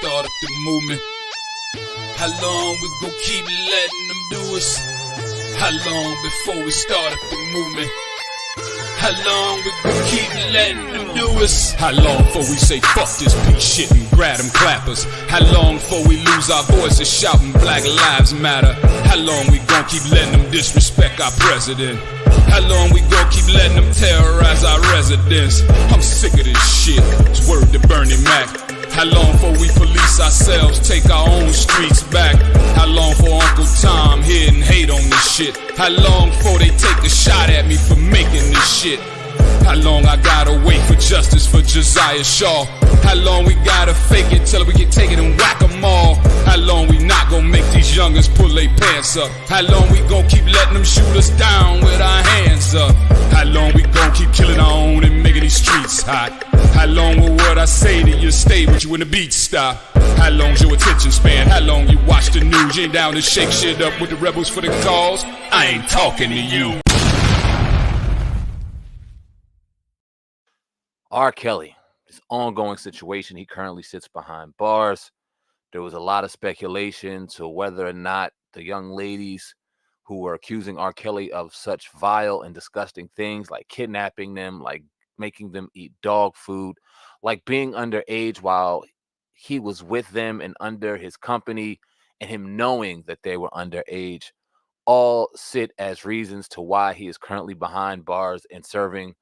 start up the movement? How long we gon' keep letting them do us? How long before we start up the movement? How long we gon' keep letting them do us? How long before we say fuck this piece shit and grab them clappers? How long before we lose our voices shouting Black Lives Matter? How long we gon' keep letting them disrespect our president? How long we gon' keep letting them terrorize our residents? I'm sick of this shit, it's word to Bernie Mac. How long before we police ourselves, take our own streets back? How long for Uncle Tom here and hate on this shit? How long before they take a shot at me for making this shit? How long I gotta wait for justice for Josiah Shaw? How long we gotta fake it till we get taken and whack 'em all? How long we not gonna make these youngins pull their pants up? How long we gonna keep letting them shoot us down with our hands up? How long we gonna keep killing our own and making these streets hot? How long will what I say to you stay with you when the beats stop? How long's your attention span? How long you watch the news? You ain't down to shake shit up with the rebels for the cause? I ain't talking to you. R. Kelly, this ongoing situation, he currently sits behind bars. There was a lot of speculation to whether or not the young ladies who were accusing R. Kelly of such vile and disgusting things, like kidnapping them, like making them eat dog food, like being underage while he was with them and under his company, and him knowing that they were underage, all sit as reasons to why he is currently behind bars and serving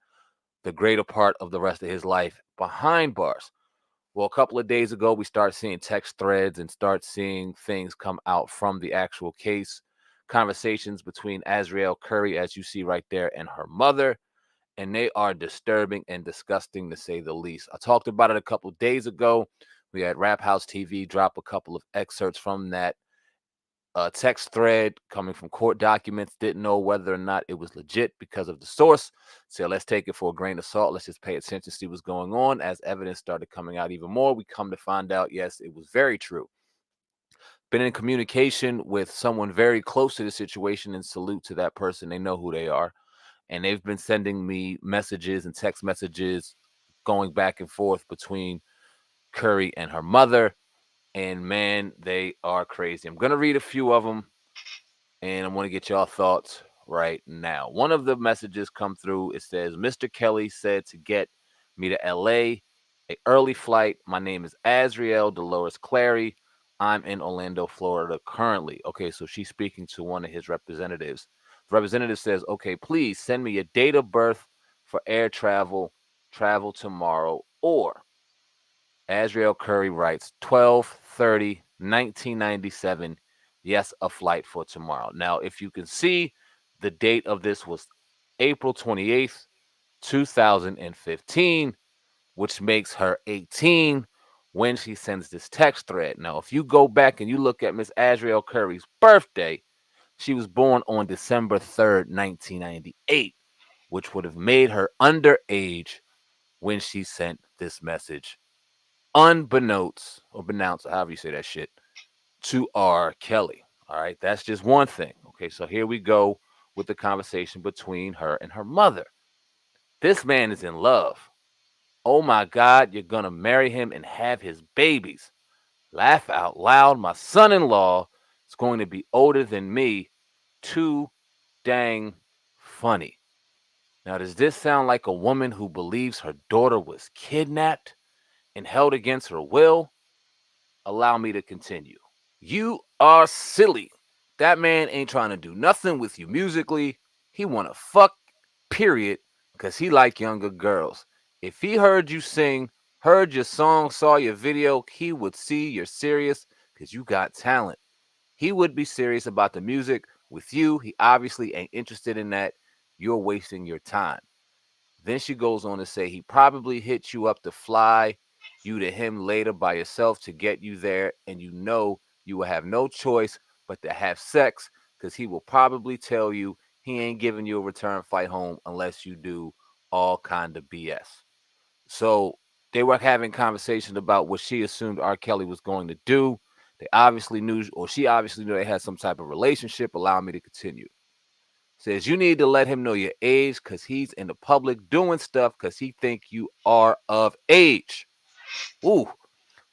the greater part of the rest of his life behind bars. Well, a couple of days ago, we start seeing text threads and start seeing things come out from the actual case. Conversations between Azriel Curry, as you see right there, and her mother, and they are disturbing and disgusting to say the least. I talked about it a couple of days ago. We had Rap House TV drop a couple of excerpts from that text thread coming from court documents. Didn't know whether or not it was legit because of the source. So let's take it for a grain of salt. Let's just pay attention, see what's going on. As evidence started coming out even more, we come to find out, yes, it was very true. Been in communication with someone very close to the situation, and salute to that person. They know who they are. And they've been sending me messages and text messages going back and forth between Curry and her mother. And man, they are crazy. I'm going to read a few of them, and I want to get y'all thoughts right now. One of the messages come through. It says, Mr. Kelly said to get me to LA, a early flight. My name is Azriel Dolores Clary. I'm in Orlando, Florida currently. Okay, so she's speaking to one of his representatives. The representative says, okay, please send me a date of birth for air travel tomorrow. Or Azriel Curry writes 12/30/1997. Yes, a flight for tomorrow. Now, if you can see, the date of this was April 28th, 2015, which makes her 18 when she sends this text thread. Now, if you go back and you look at Miss Azriel Curry's birthday, she was born on December 3rd, 1998, which would have made her underage when she sent this message, unbeknownst, or benounced, however you say that shit, to R. Kelly. All right, that's just one thing. Okay, so here we go with the conversation between her and her mother. This man is in love. Oh my God, you're gonna marry him and have his babies. Laugh out loud. My son-in-law is going to be older than me. Too dang funny. Now, does this sound like a woman who believes her daughter was kidnapped and held against her will? Allow me to continue. You are silly. That man ain't trying to do nothing with you musically. He want to fuck, period, because he like younger girls. If he heard you sing, heard your song, saw your video, he would see you're serious because you got talent. He would be serious about the music. With you, he obviously ain't interested in that. You're wasting your time. Then she goes on to say he probably hit you up to fly you to him later by yourself to get you there, and you know you will have no choice but to have sex because he will probably tell you he ain't giving you a return flight home unless you do all kind of BS. So they were having conversations about what she assumed R. Kelly was going to do. They obviously knew, or she obviously knew they had some type of relationship. Allow me to continue. Says you need to let him know your age because he's in the public doing stuff because he think you are of age. Ooh.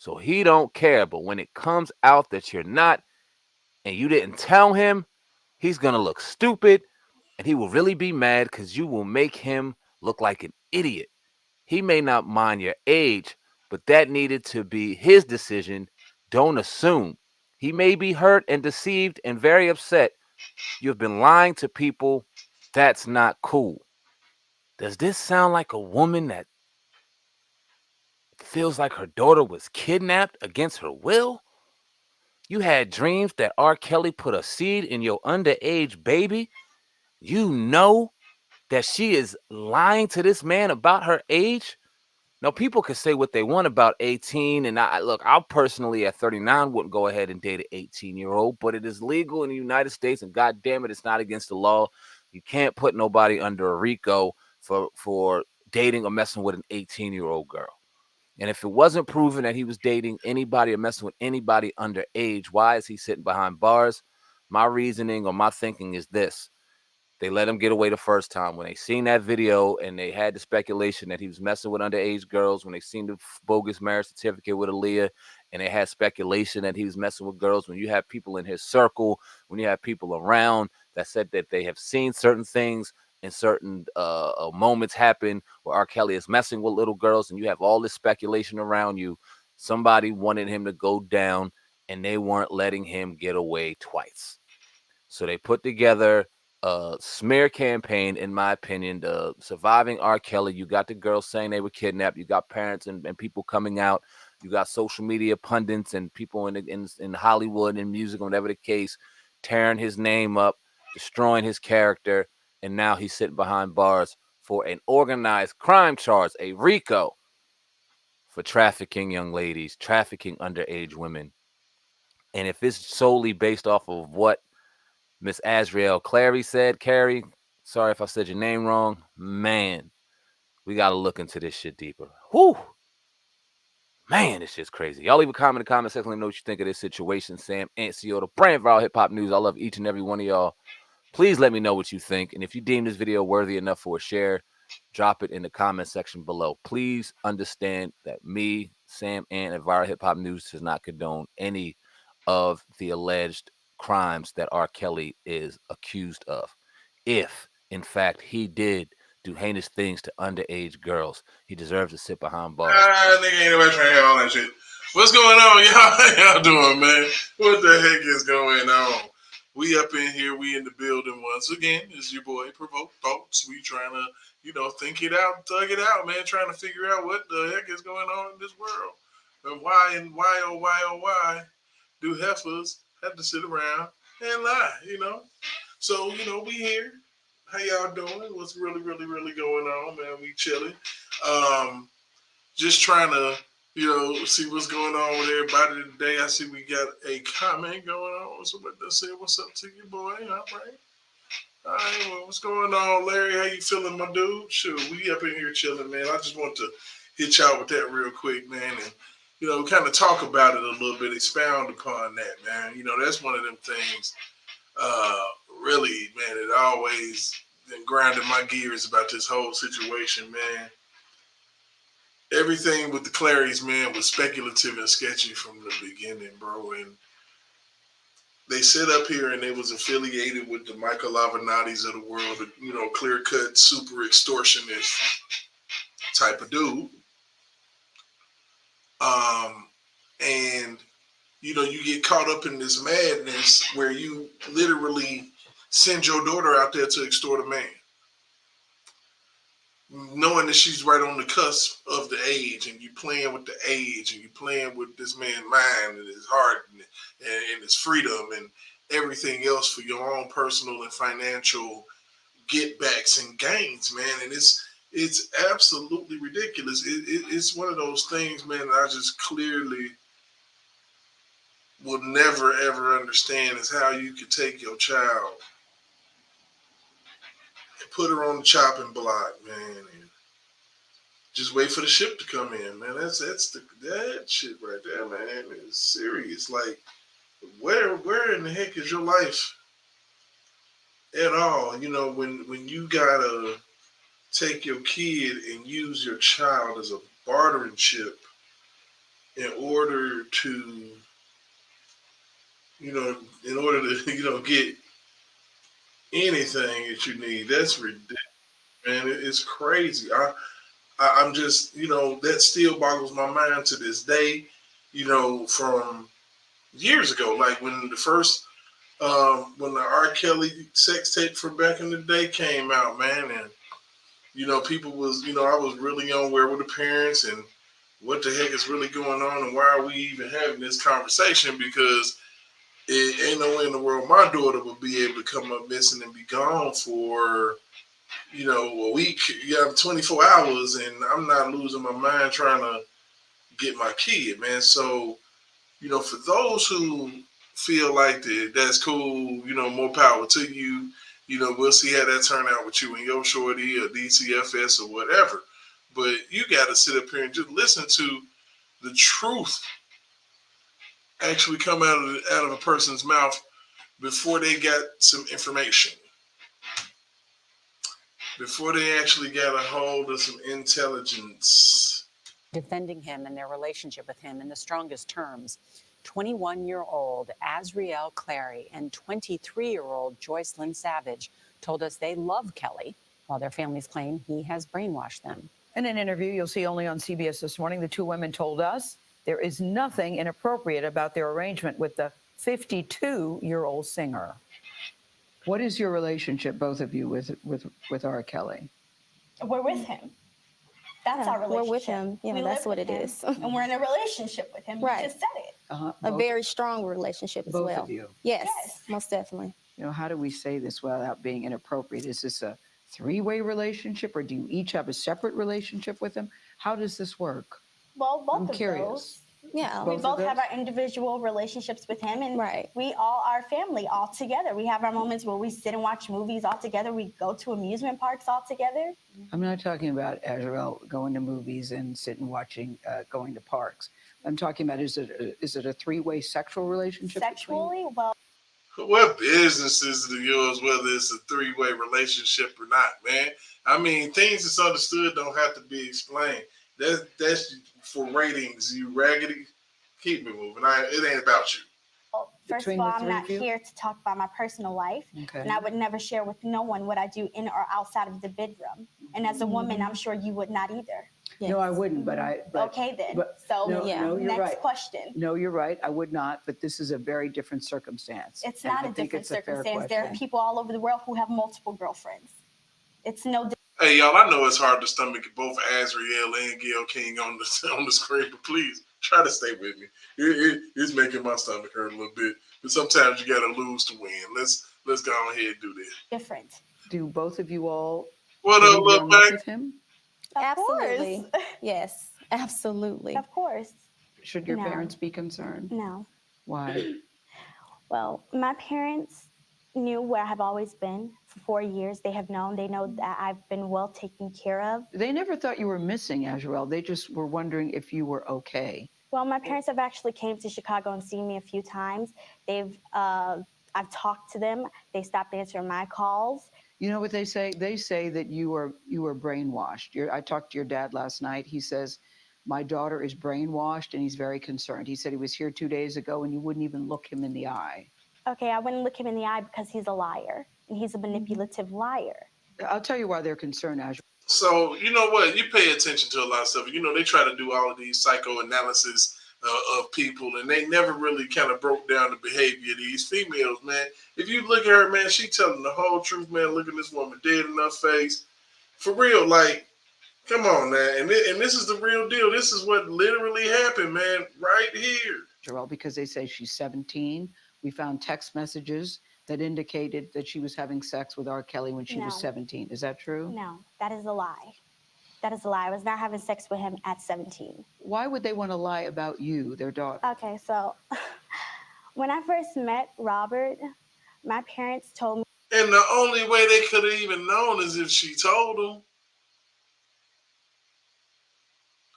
So he don't care. But when it comes out that you're not and you didn't tell him, he's going to look stupid and he will really be mad because you will make him look like an idiot. He may not mind your age, but that needed to be his decision. Don't assume. He may be hurt and deceived and very upset. You've been lying to people. That's not cool. Does this sound like a woman that feels like her daughter was kidnapped against her will? You had dreams that R. Kelly put a seed in your underage baby. You know that she is lying to this man about her age. Now, people can say what they want about 18. And I personally at 39 wouldn't go ahead and date an 18-year-old, but it is legal in the United States. And God damn it, it's not against the law. You can't put nobody under a RICO for dating or messing with an 18-year-old girl. And if it wasn't proven that he was dating anybody or messing with anybody underage, why is he sitting behind bars? My reasoning or my thinking is this. They let him get away the first time. When they seen that video and they had the speculation that he was messing with underage girls, when they seen the bogus marriage certificate with Aaliyah, and they had speculation that he was messing with girls, when you have people in his circle, when you have people around that said that they have seen certain things and certain moments happen where R. Kelly is messing with little girls, and you have all this speculation around you, somebody wanted him to go down, and they weren't letting him get away twice. So they put together a smear campaign, in my opinion, the surviving R. Kelly. You got the girls saying they were kidnapped. You got parents and people coming out. You got social media pundits and people in Hollywood and music, whatever the case, tearing his name up, destroying his character. And now he's sitting behind bars for an organized crime charge, a RICO, for trafficking young ladies, trafficking underage women. And if it's solely based off of what Miss Azriel Clary said, Carrie, sorry if I said your name wrong. Man, we got to look into this shit deeper. Whew. Man, this shit's crazy. Y'all leave a comment in the comment section. Let me know what you think of this situation. Sam Ancio, the brand viral hip hop news. I love each and every one of y'all. Please let me know what you think. And if you deem this video worthy enough for a share, drop it in the comment section below. Please understand that me, Sam Ant, and Viral Hip Hop News does not condone any of the alleged crimes that R. Kelly is accused of. If, in fact, he did do heinous things to underage girls, he deserves to sit behind bars. Nigga ain't nobody trying to hear all that shit. What's going on, y'all? How y'all doing, man? What the heck is going on? We up in here, we in the building once again. It's your boy Provoke Thoughts. We trying to, think it out, thug it out, man. Trying to figure out what the heck is going on in this world. And why do heifers have to sit around and lie, So, we here. How y'all doing? What's really going on, man? We chilling. Just trying to, see what's going on with everybody today. I see we got a comment going on. Somebody that said, "What's up to you, boy?" All right. Well, what's going on, Larry? How you feeling, my dude? Sure, we up in here chilling, man. I just want to hit y'all with that real quick, man, and kind of talk about it a little bit, expound upon that, man. That's one of them things. Really, man, it always been grinding my gears about this whole situation, man. Everything with the Clarys, man, was speculative and sketchy from the beginning, bro. And they sit up here and they was affiliated with the Michael Avenattis of the world, clear-cut, super extortionist type of dude. And, you get caught up in this madness where you literally send your daughter out there to extort a man, knowing that she's right on the cusp of the age, and you playing with the age, and you playing with this man's mind and his heart and his freedom and everything else for your own personal and financial get backs and gains, man. And it's absolutely ridiculous. It's one of those things, man, that I just clearly will never ever understand, is how you could take your child and put her on the chopping block, man, and just wait for the ship to come in, man. That shit right there, man, is serious. Like, where in the heck is your life at all? When you gotta take your kid and use your child as a bartering chip in order to, in order to, get anything that you need. That's ridiculous, man. It's crazy. I'm just, that still boggles my mind to this day. From years ago, like when the first, when the R. Kelly sex tape from back in the day came out, man, and people was, I was really unaware with the parents and what the heck is really going on and why are we even having this conversation? Because it ain't no way in the world my daughter would be able to come up missing and be gone for, a week, 24 hours, and I'm not losing my mind trying to get my kid, man. So, for those who feel like that's cool, more power to you. We'll see how that turn out with you and your shorty or DCFS or whatever. But you got to sit up here and just listen to the truth actually come out of a person's mouth before they got some information, before they actually got a hold of some intelligence. Defending him and their relationship with him in the strongest terms. 21-year-old Azriel Clary and 23-year-old Joyce Lynn Savage told us they love Kelly, while their families claim he has brainwashed them. In an interview you'll see only on CBS this morning, the two women told us there is nothing inappropriate about their arrangement with the 52-year-old singer. What is your relationship, both of you, with R. Kelly? We're with him. That's our relationship. We're with him. Yeah, that's what it is. And we're in a relationship with him. Right. You just said it. A very strong relationship as well. Both of you. Yes, Yes. most definitely. How do we say this without being inappropriate? Is this a three-way relationship, or do you each have a separate relationship with him? How does this work? Well, both I'm of curious. those. Yeah. We Both of both have those? our individual relationships with him, and Right. we all are family all together. We have our moments where we sit and watch movies all together. We go to amusement parks all together. I'm not talking about Azriel going to movies and sitting watching, going to parks. I'm talking about, is it a three-way sexual relationship? Sexually, well, What business is it of yours, whether it's a three-way relationship or not, man? I mean, things that's understood don't have to be explained. That's for ratings, you raggedy. Keep it moving. It ain't about you. first Between of all, the I'm three not of you? here to talk about my personal life. Okay. And I would never share with no one what I do in or outside of the bedroom. And as a woman, I'm sure you would not either. No, I wouldn't, but Okay, then. but- So no, you're next right. question. No, you're right. I would not, but this is a very different circumstance. It's And not I a think different it's a fair circumstance. There are question. people all over the world who have multiple girlfriends. It's no different. Hey, y'all, I know it's hard to stomach both Azriel and Gail King on the screen, but please try to stay with me. It's making my stomach hurt a little bit, but sometimes you got to lose to win. Let's go ahead and do this. Do both of you all What get up, in little on up back? with him? Absolutely. Yes, absolutely. Of course. Should your No. parents be concerned? No. Why? Well, my parents knew where I have always been for 4 years. They have known. They know that I've been well taken care of. They never thought you were missing, Azriel. They just were wondering if you were okay. Well, my parents have actually came to Chicago and seen me a few times. I've talked to them. They stopped answering my calls. You know what they say? They say that you were brainwashed. I talked to your dad last night. He says, my daughter is brainwashed, and he's very concerned. He said he was here 2 days ago, and you wouldn't even look him in the eye. Okay, I wouldn't look him in the eye because he's a liar, and he's a manipulative liar. I'll tell you why they're concerned, Azriel. So, you know what? You pay attention to a lot of stuff. They try to do all of these psychoanalysis of people, and they never really kind of broke down the behavior of these females, man. If you look at her, man, she telling the whole truth, man. Look at this woman dead in her face. For real, like, come on, man. And this is the real deal. This is what literally happened, man, right here. Azriel, because they say she's 17. We found text messages that indicated that she was having sex with R. Kelly when she was No. 17. Is that true? No, that is a lie. That is a lie. I was not having sex with him at 17. Why would they want to lie about you, their daughter? Okay, so when I first met Robert, my parents told me. And the only way they could have even known is if she told them.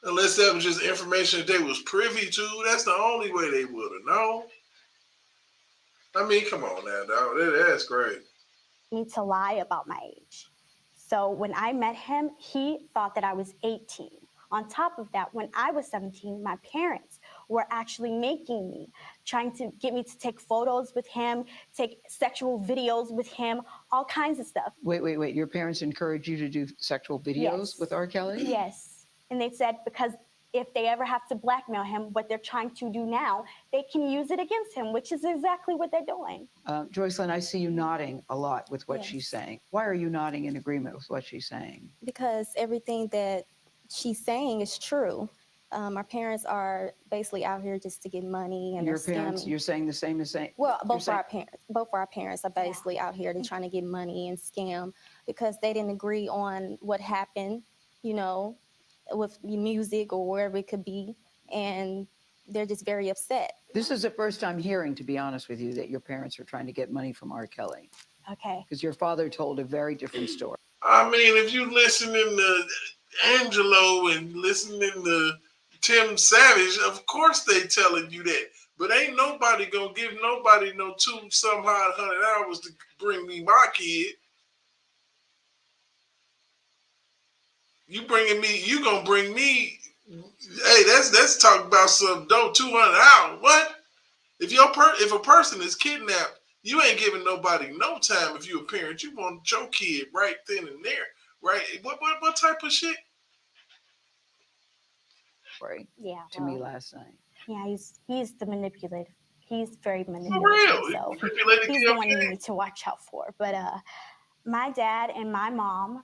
Unless that was just information that they was privy to. That's the only way they would have known. I mean, come on now, dog. That's great. Me to lie about my age. So when I met him, he thought that I was 18. On top of that, when I was 17, my parents were actually making me, trying to get me to take photos with him, take sexual videos with him, all kinds of stuff. Wait. Your parents encouraged you to do sexual videos with R. Kelly? Yes. And they said because if they ever have to blackmail him, what they're trying to do now, they can use it against him, which is exactly what they're doing. Joycelyn, I see you nodding a lot with what Yes. she's saying. Why are you nodding in agreement with what she's saying? Because everything that she's saying is true. Our parents are basically out here just to get money, and Your they're parents, scamming. you're saying the same as saying? Well, you're both of saying- our parents are basically out here and trying to get money and scam because they didn't agree on what happened, you know, with music or wherever it could be, and they're just very upset. This is the first time hearing, to be honest with you, that your parents are trying to get money from R. Kelly. Okay. Because your father told a very different story. I mean, if you listening to Angelo and listening to Tim Savage, of course they telling you that. But ain't nobody gonna give nobody no 200 hours to bring me my kid. You gonna bring me. Hey, that's talk about some dope 200 hours. What? If a person is kidnapped, you ain't giving nobody no time. If you a parent, you want your kid right then and there, right? What type of shit? Right. Yeah. To me last night. Yeah, he's the manipulative. He's very For manipulative. real. So Manipulating he's your the one you kid. need to watch out for. But my dad and my mom,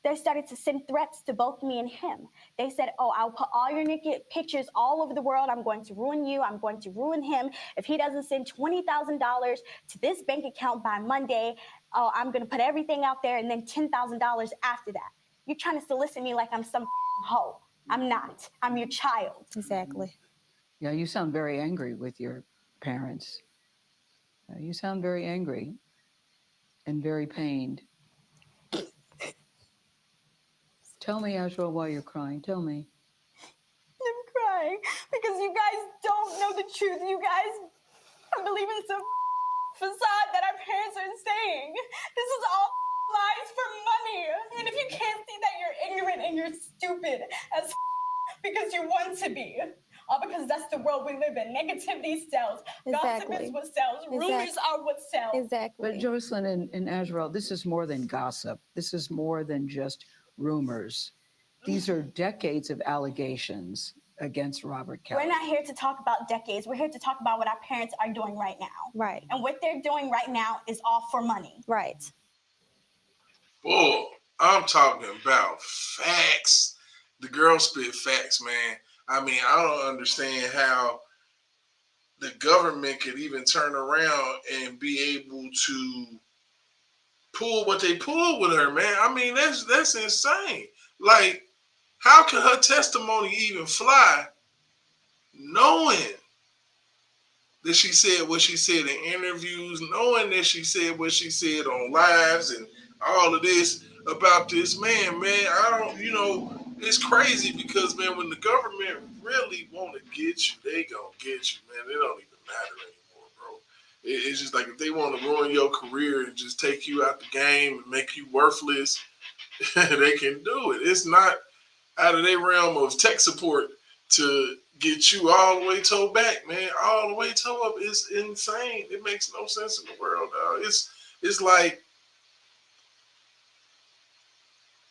they started to send threats to both me and him. They said, oh, I'll put all your naked pictures all over the world. I'm going to ruin you. I'm going to ruin him. If he doesn't send $20,000 to this bank account by Monday, oh, I'm going to put everything out there and then $10,000 after that. You're trying to solicit me like I'm some hoe. I'm not. I'm your child. Exactly. Yeah, you sound very angry with your parents. You sound very angry and very pained. Tell me, Azrael, why you're crying. Tell me. I'm crying because you guys don't know the truth. You guys are believing some facade that our parents are saying. This is all lies for money. And if you can't see that, you're ignorant and you're stupid as because you want to be. All because that's the world we live in. Negativity sells. Gossip is what sells. Rumors are what sells. Exactly. But Jocelyn and Azrael, this is more than gossip. This is more than just rumors. These are decades of allegations against Robert Kelly. We're not here to talk about decades. We're here to talk about what our parents are doing right now. Right. And what they're doing right now is all for money. Right. Boy, I'm talking about facts. The girl spit facts, man. I mean, I don't understand how the government could even turn around and be able to pull what they pulled with her, man. I mean, that's insane. Like, how can her testimony even fly knowing that she said what she said in interviews, knowing that she said what she said on lives and all of this about this man, I don't, it's crazy because, man, when the government really want to get you, they gonna get you, man. It don't even matter anymore, bro. It's just like if they want to ruin your career and just take you out the game and make you worthless, they can do it. It's not out of their realm of tech support to get you all the way towed back, man. All the way towed up is insane. It makes no sense in the world, dog. It's like,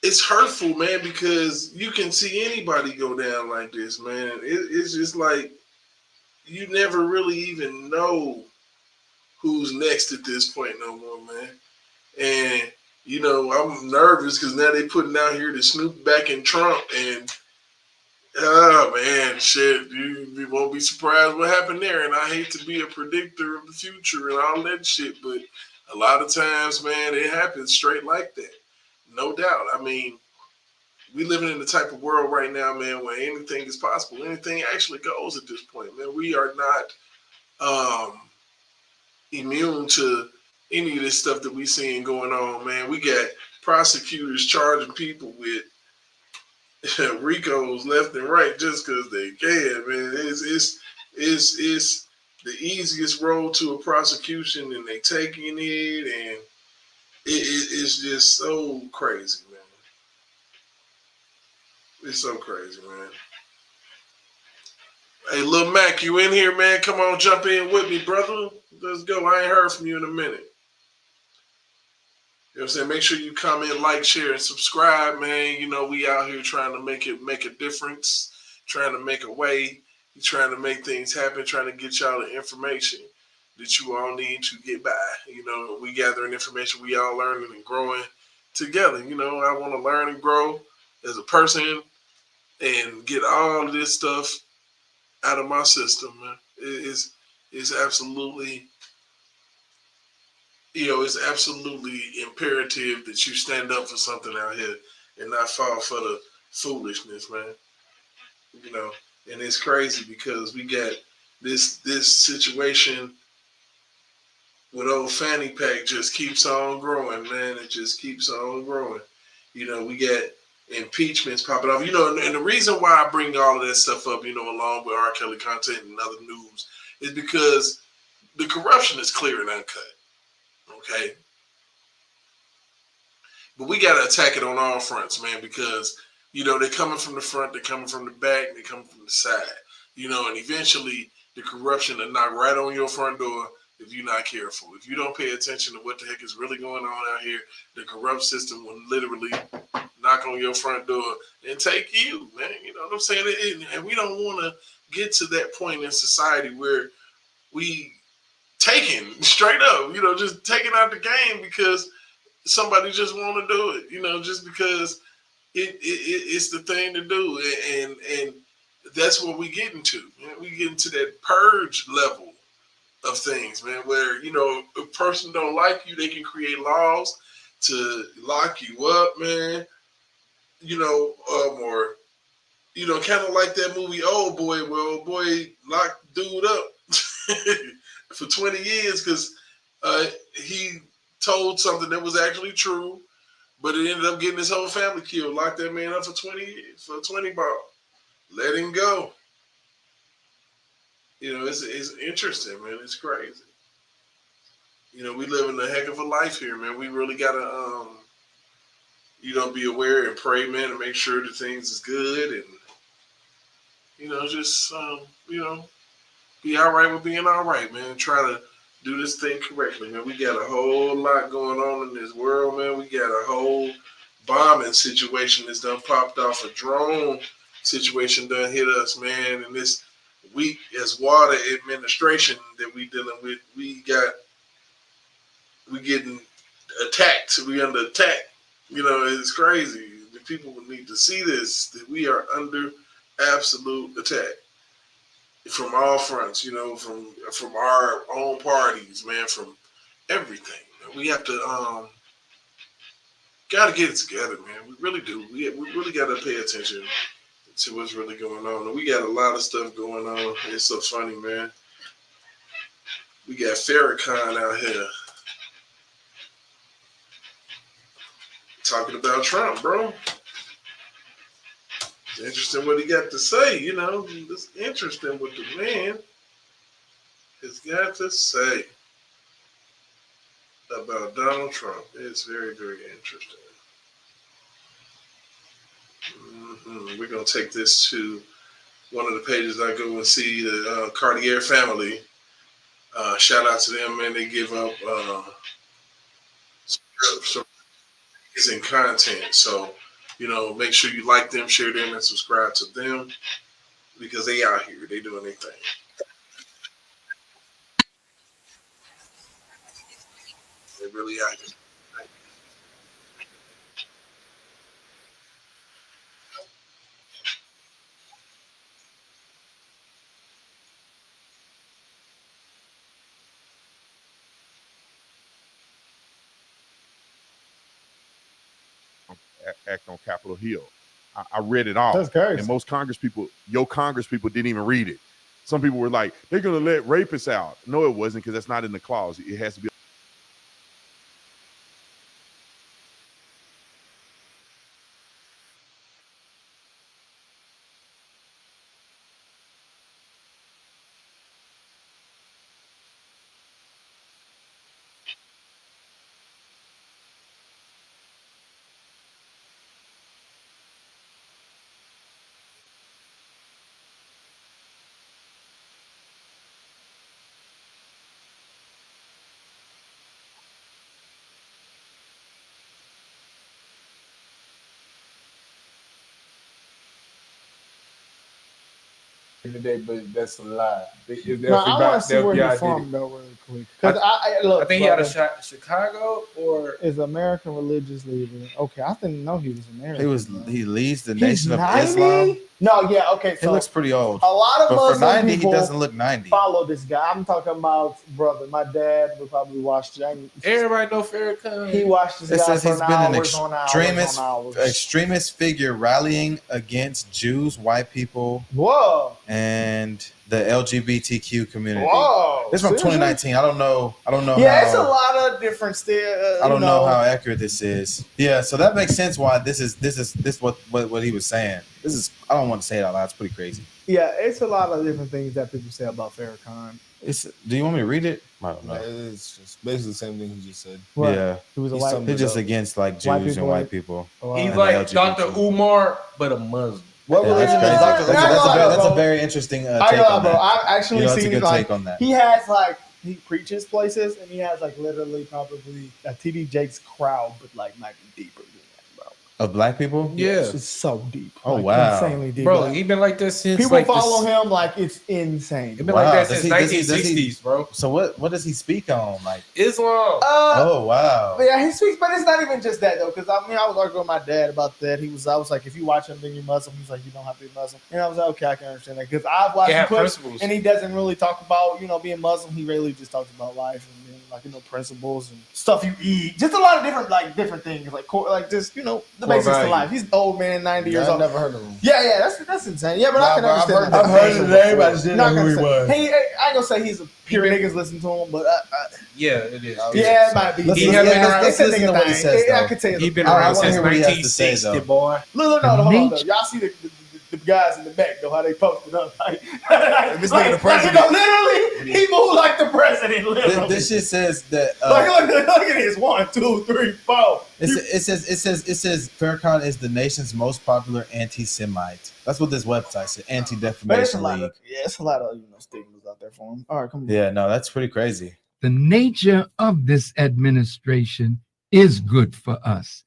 it's hurtful, man, because you can see anybody go down like this, man. It's just like you never really even know who's next at this point no more, man. And, I'm nervous because now they putting out here to snoop back in Trump and oh, man, shit, you won't be surprised what happened there. And I hate to be a predictor of the future and all that shit, but a lot of times, man, it happens straight like that. No doubt. I mean, we living in the type of world right now, man, where anything is possible. Anything actually goes at this point, man. We are not immune to any of this stuff that we seeing going on, man. We got prosecutors charging people with Ricos left and right just because they can, man. It's the easiest road to a prosecution, and they taking it, and it's just so crazy, man. It's so crazy, man. Hey, Lil Mac, you in here, man? Come on, jump in with me, brother. Let's go. I ain't heard from you in a minute. You know what I'm saying? Make sure you comment, like, share, and subscribe, man. You know, we out here trying to make a difference, trying to make a way, trying to make things happen, trying to get y'all the information that you all need to get by. You know, we gathering information, we all learning and growing together. You know, I want to learn and grow as a person and get all of this stuff out of my system, man. It's absolutely, it's absolutely imperative that you stand up for something out here and not fall for the foolishness, man. You know, and it's crazy because we got this situation with old Fanny Pack just keeps on growing, man. It just keeps on growing. You know, we got impeachments popping off. You know, and the reason why I bring all of that stuff up, along with R. Kelly content and other news, is because the corruption is clear and uncut. Okay. But we got to attack it on all fronts, man, because, they're coming from the front, they're coming from the back, they're coming from the side, and eventually the corruption will knock right on your front door if you're not careful. If you don't pay attention to what the heck is really going on out here, the corrupt system will literally knock on your front door and take you, man. You know what I'm saying? And we don't want to get to that point in society where we taking straight up, just taking out the game because somebody just want to do it, just because it's the thing to do, and that's what we get into. We get into that purge level of things, man, where a person don't like you, they can create laws to lock you up, man. Or kind of like that movie Old Boy, where old boy locked dude up for 20 years because he told something that was actually true, but it ended up getting his whole family killed. Locked that man up for 20 years, for a 20 ball. Let him go. It's interesting, man. It's crazy. We live in a heck of a life here, man. We really gotta, be aware and pray, man, and make sure that things is good, and just be all right with being all right, man. Try to do this thing correctly, man. We got a whole lot going on in this world, man. We got a whole bombing situation that's done popped off, a drone situation done hit us, man. And this week as water administration that we dealing with, we getting attacked. We under attack. It's crazy. The people need to see this, that we are under absolute attack from all fronts, from our own parties, man, from everything. We have to got to get it together, man. We really do. We really got to pay attention to what's really going on. And we got a lot of stuff going on. It's so funny, man. We got Farrakhan out here talking about Trump, bro. It's interesting what he got to say, It's interesting what the man has got to say about Donald Trump. It's very, very interesting. We're going to take this to one of the pages I go and see, the Cartier family. Shout out to them, man. They give up some amazing content. So, make sure you like them, share them, and subscribe to them because they out here. They doing their thing. They really out here. Act on Capitol Hill. I read it all. That's crazy. And most Congress people didn't even read it. Some people were like, they're going to let rapists out. No, it wasn't, because that's not in the clause. It has to be. today, but that's a lie. No, I want to see where he's from though, real quick. Because look, I think he out of Chicago or is American religious leader. Okay, I didn't know he was American. He leads the He's Nation of 90? Islam. No, yeah, okay. He So looks pretty old. a lot of But Muslim for 90, he people doesn't look 90. follow this guy. I'm talking about brother. My dad would probably watch. everybody know Farrakhan. He watched this It guy says for he's been an hours. extremist figure rallying against Jews, white people, and the LGBTQ community. Whoa! This is from Seriously? 2019. I don't know. Yeah, how, it's a lot of different still. I don't know how accurate this is. Yeah, so that makes sense why this what he was saying. This is, I don't want to say it out loud. It's pretty crazy. Yeah, it's a lot of different things that people say about Farrakhan. Do you want me to read it? I don't know. It's just basically the same thing he just said. What? Yeah, He was a he's just against like Jews and white people. He's and like the Dr. LGBT. Umar, but a Muslim. What That's religion crazy. is Dr. That's a very interesting take on bro. that. I've actually That's a seen good like take on that. he has like he preaches places and he has like literally probably a TD Jakes crowd, but like might be deeper than that, bro. Of black people? Yeah. It's so deep. Oh, like, wow. insanely deep. Bro, Like, he been like this since people like follow this, him like it's insane. He been like that since Does he- 1960s, bro. So what does he speak on? Like Islam. oh wow. Yeah, he speaks, but it's not even just that though. Because I mean, I was arguing with my dad about that. I was like, if you watch him, then you're Muslim. He's like, you don't have to be Muslim. And I was like, okay, I can understand that because I've watched Yeah, him clips, principles. and he doesn't really talk about being Muslim. He really just talks about life and principles and stuff you eat. Just a lot of different things, like just the basics value. to life. He's an old man, 90 years I've old. never heard of him. Yeah, that's insane. Yeah, but I can bro, understand. I've heard of it. Everybody just didn't Not know who he gonna say- was. I ain't gonna say he's a pure niggas listen to him, but Yeah, it is. yeah, it might be. Let's He listen- have been let's- around- let's It's a listen to nigga what he thing. says, I though. could tell you. He been I around wanna since hear what he has to say, 1960, though. boy. Look, hold on, though. Y'all see the guys in the back, though, how they posted up. Like, This nigga the president. Literally, he moved like the president, literally. This shit says that look at this. 1, 2, 3, 4. it says Farrakhan is the nation's most popular anti-Semite. That's what this website said. But it's a Anti-Defamation lot League. of, it's a lot of stigmas out there for him. All right, come on. Yeah, no, that's pretty crazy. The nature of this administration is good for us.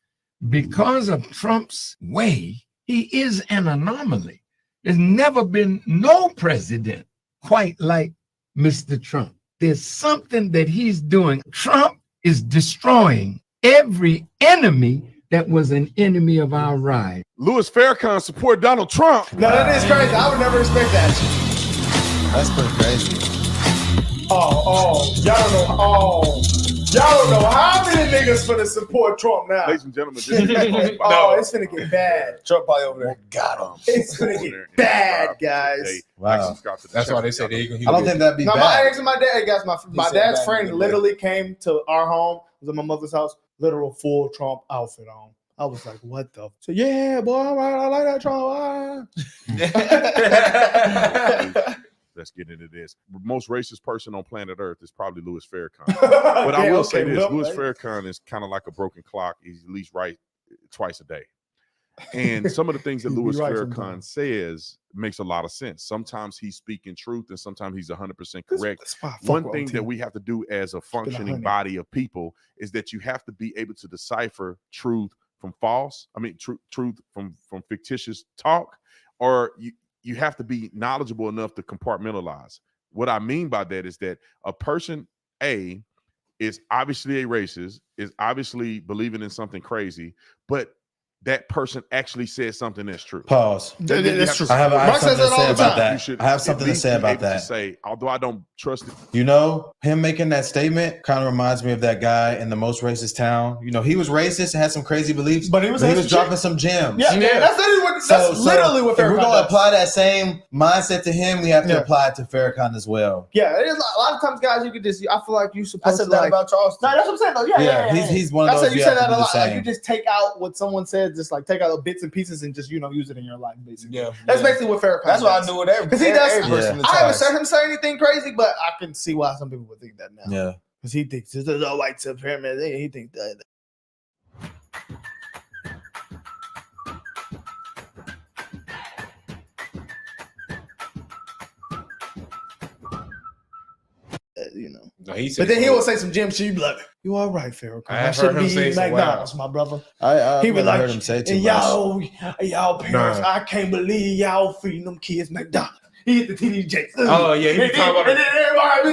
Because of Trump's way, he is an anomaly. There's never been no president quite like Mr. Trump. There's something that he's doing. Trump is destroying every enemy that was an enemy of our ride. Louis Farrakhan support Donald Trump. No, that is crazy. I would never expect that. That's pretty crazy. Y'all don't know how many niggas finna support Trump now. Ladies and gentlemen, this is It's finna get bad. Trump probably over there. Got him. It's finna get bad, guys. Wow. That's why they say they I don't think that'd be No, my bad. ex and my dad, guys, my said dad's bad, friend yeah. literally came to our home, was at my mother's house, literal full Trump outfit on. I was like, what the? So, yeah, boy, all right, I like that Trump. Let's get into this. The most racist person on planet Earth is probably Louis Farrakhan. But I will say this: Louis Farrakhan is kind of like a broken clock. He's at least right twice a day. And some of the things that Louis Farrakhan says makes a lot of sense. Sometimes he's speaking truth, and sometimes he's 100% correct. One thing that we have to do as a functioning body of people is that you have to be able to decipher truth from false. I mean, truth from fictitious talk, or you have to be knowledgeable enough to compartmentalize. What I mean by that is that a person A is obviously a racist, is obviously believing in something crazy, but that person actually said something that's true. Pause. That's true. I have something to say about You that. should I have something at to least say be about able to that. say, although I don't trust it. You know, him making that statement kind of reminds me of that guy in the most racist town. You know, he was racist and had some crazy beliefs, But he was dropping some gems. Yeah, that's literally what if we're Farrakhan going to does. apply that same mindset to him, we have to apply it to Farrakhan as well. Yeah, it is a lot of times, guys. You could just. I feel like you supposed I to said that like. about Charleston. No, that's what I'm saying though. Yeah. He's one of I those. said you You said have to that a do the lot. Like you same. just take out what someone said, just like take out the bits and pieces and just use it in your life, basically. Yeah, That's basically what Farrakhan. That's why I does. knew it every Because he does. every person in the I haven't time. heard him say anything crazy, but I can see why some people would think that now. Yeah. Because he thinks there's a white supremacist. He thinks that. No, he But then he will say some Jim shit. You be like, "You all right, Farrakhan? I I have shouldn't heard him be say eating some McDonald's, my brother." I He was like, heard him say too and much. y'all parents, Nah. I can't believe y'all feeding them kids McDonald's. He hit the TD Jakes. Oh yeah, he be talking about and then everybody,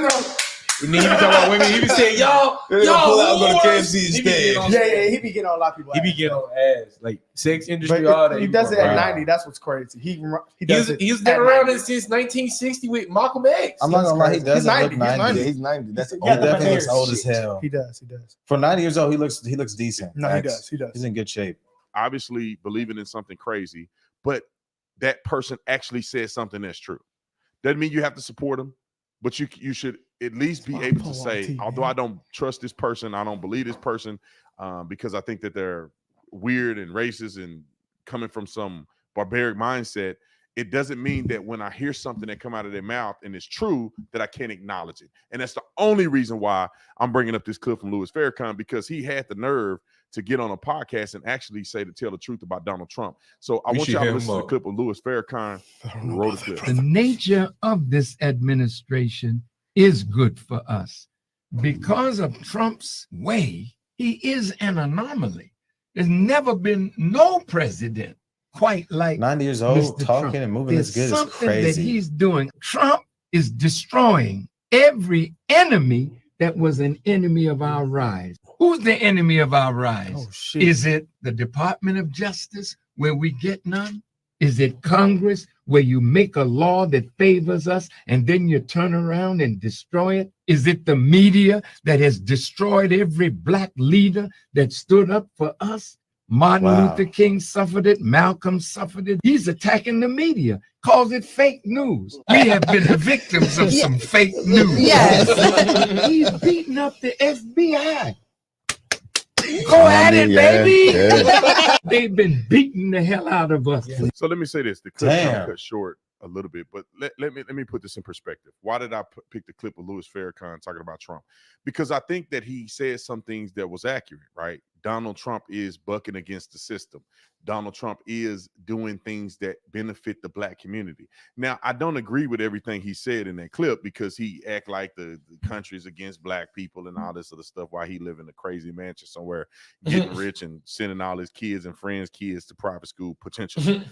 and then he be talking about women. He be saying, y'all pull out, go to whores." KFC He instead. be getting on- yeah, he be getting on a lot of people. He be getting on ass, like sex industry, But all that. he does it at Wow. 90. That's what's crazy. He does it. He's been at around 90. since 1960 with Malcolm X. I'm not gonna lie, he doesn't He's 90, look he's 90. 90. Yeah, he's 90. That's He He got the definitely looks hair. old as hell. He does. He does. For 90 years old, he looks decent. No, he Facts. does. He does. He's in good shape. Obviously believing in something crazy, but that person actually said something that's true. Doesn't mean you have to support him, but you should at least be able to say, although I don't trust this person, I don't believe this person, because I think that they're weird and racist and coming from some barbaric mindset. It doesn't mean that when I hear something that come out of their mouth and it's true that I can't acknowledge it. And that's the only reason why I'm bringing up this clip from Louis Farrakhan, because he had the nerve to get on a podcast and actually tell the truth about Donald Trump. So I want y'all to listen to the clip of Louis Farrakhan, who wrote a clip. The nature of this administration is good for us. Because of Trump's way, he is an anomaly. There's never been no president quite like 90 years old, Mr. talking Trump. and moving There's as good is something that crazy. he's doing. Trump is destroying every enemy that was an enemy of our rise. Who's the enemy of our rise? Oh, shit. Is it the Department of Justice, where we get none? Is it Congress, where you make a law that favors us and then you turn around and destroy it? Is it the media that has destroyed every black leader that stood up for us? Martin Luther King suffered it. Malcolm suffered it. He's attacking the media, calls it fake news. We have been the victims of some fake news. Yes. He's beating up the FBI. Go at it, baby. yeah. They've been beating the hell out of us. So let me say this: the clip Damn. cut short a little bit, but let me put this in perspective. Why did I pick the clip of Louis Farrakhan talking about Trump? Because I think that he said some things that was accurate. Right? Donald Trump is bucking against the system. Donald Trump is doing things that benefit the black community. Now, I don't agree with everything he said in that clip, because he act like the country's against black people and all this other stuff while he live in a crazy mansion somewhere, getting rich and sending all his kids and friends' kids to private school potentially.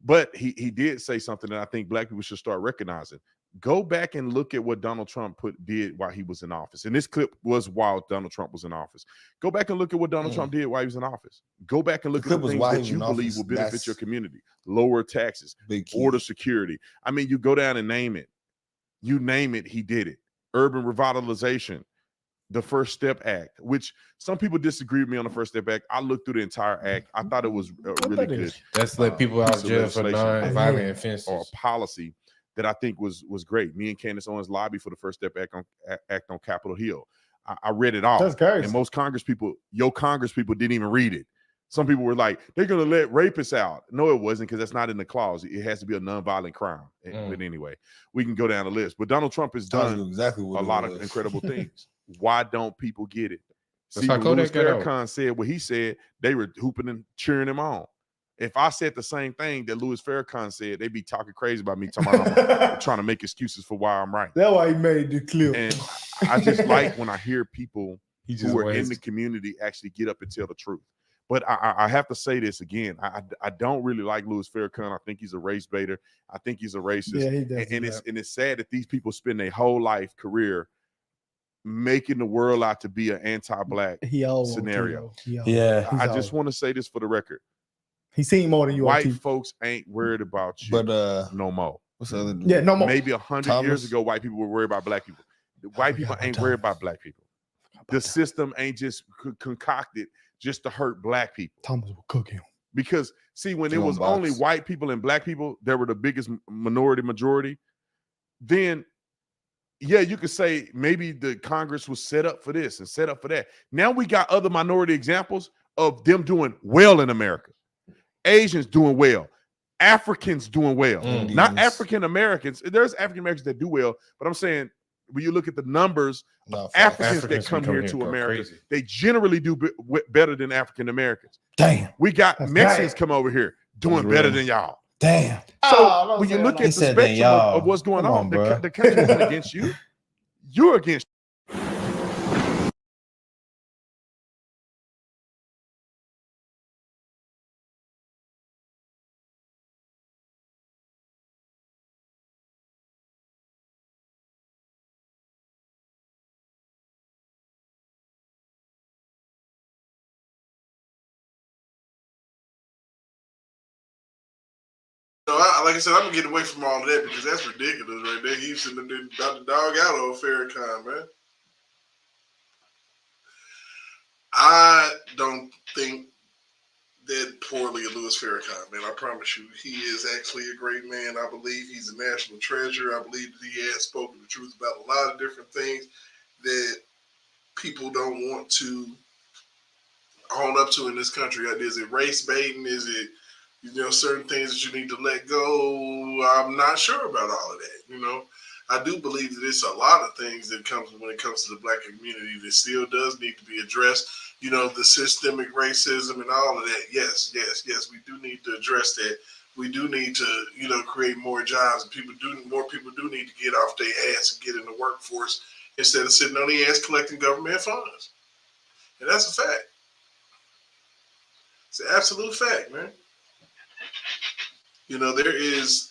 But he did say something that I think black people should start recognizing. Go back and look at what Donald Trump did while he was in office. And this clip was while Donald Trump was in office. Go back and look at what Donald Trump did while he was in office. Go back and look at the things that you believe will benefit your community. Lower taxes, border security. I mean, you go down and name it. You name it, he did it. Urban revitalization. The First Step Act, which some people disagree with me on the First Step Act. I looked through the entire act. I thought it was really good. That's let people out of jail for legislation non-violent offenses. or policy that I think was great. Me and Candace Owens lobbied for the First Step Act on Capitol Hill. I read it all. That's crazy. And most Congress people didn't even read it. Some people were like, they're going to let rapists out. No, it wasn't, because that's not in the clause. It has to be a nonviolent crime. But anyway, we can go down the list. But Donald Trump has done exactly what a lot of incredible things. Why don't people get it? That's See, how when Louis Kodak got out. Farrakhan said what he said, they were hooping and cheering him on. If I said the same thing that Louis Farrakhan said, they'd be talking crazy about me, talking about I'm trying to make excuses for why I'm right. That's why he made the clip. And I just like when I hear people just who are in was- the community actually get up and tell the truth. But I have to say this again. I don't really like Louis Farrakhan. I think he's a race baiter. I think he's a racist. Yeah, he does. And it's sad that these people spend their whole life career making the world out to be an anti-black scenario. Yeah. I just want to say this for the record. He's seen more than you. White folks ain't worried about you, But no more. what's the other? Yeah, no more. Maybe 100 years ago, white people were worried about black people. White people ain't worried about black people. The system ain't just concocted just to hurt black people. Thomas will cook him. Because see, when it Kill was him only box. white people and black people that were the biggest majority, then yeah, you could say maybe the Congress was set up for this and set up for that. Now we got other minority examples of them doing well in America. Asians doing well, Africans doing well, not Indians. African Americans. There's African Americans that do well, but I'm saying when you look at the numbers No, of Africans that Africans come become here here to go America, crazy. they generally do better than African Americans. Damn. We got That's Mexicans right. come over here doing That's better real. than y'all. Damn. So Oh, don't when you say look that. at He the said that, spectrum y'all. of what's going Come on, on, bruh. the country isn't against you. You're against No, like I said, I'm gonna get away from all of that because that's ridiculous right there. He's sitting there about to dog out on Farrakhan, man. I don't think that poorly of Louis Farrakhan, man. I promise you, he is actually a great man. I believe he's a national treasure. I believe that he has spoken the truth about a lot of different things that people don't want to own up to in this country. Is it race baiting? Is it, certain things that you need to let go? I'm not sure about all of that. I do believe that it's a lot of things that comes when it comes to the Black community that still does need to be addressed. The systemic racism and all of that. Yes, we do need to address that. We do need to, create more jobs. More people do need to get off their ass and get in the workforce instead of sitting on their ass collecting government funds. And that's a fact. It's an absolute fact, man. There is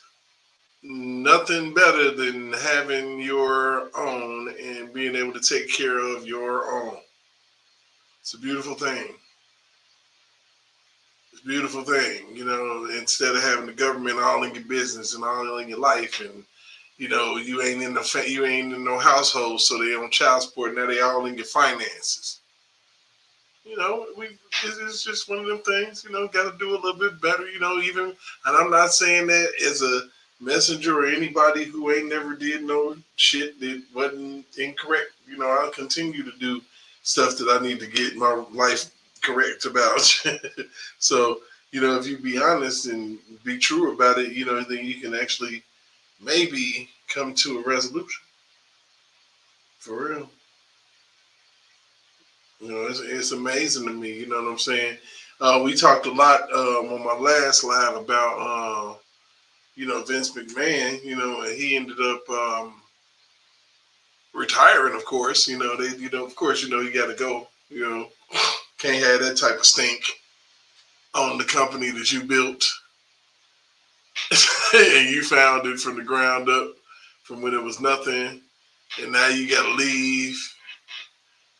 nothing better than having your own and being able to take care of your own. It's a beautiful thing. It's a beautiful thing, instead of having the government all in your business and all in your life, and you ain't in no household, so they on child support. Now they all in your finances. It's just one of them things. Got to do a little bit better. Even, and I'm not saying that as a messenger or anybody who ain't never did no shit that wasn't incorrect. I'll continue to do stuff that I need to get my life correct about. So, if you be honest and be true about it, then you can actually maybe come to a resolution. For real. It's amazing to me. You know what I'm saying? We talked a lot on my last live about, Vince McMahon, and he ended up retiring, of course. Of course, you got to go. Can't have that type of stink on the company that you built and you founded from the ground up, from when it was nothing, and now you got to leave.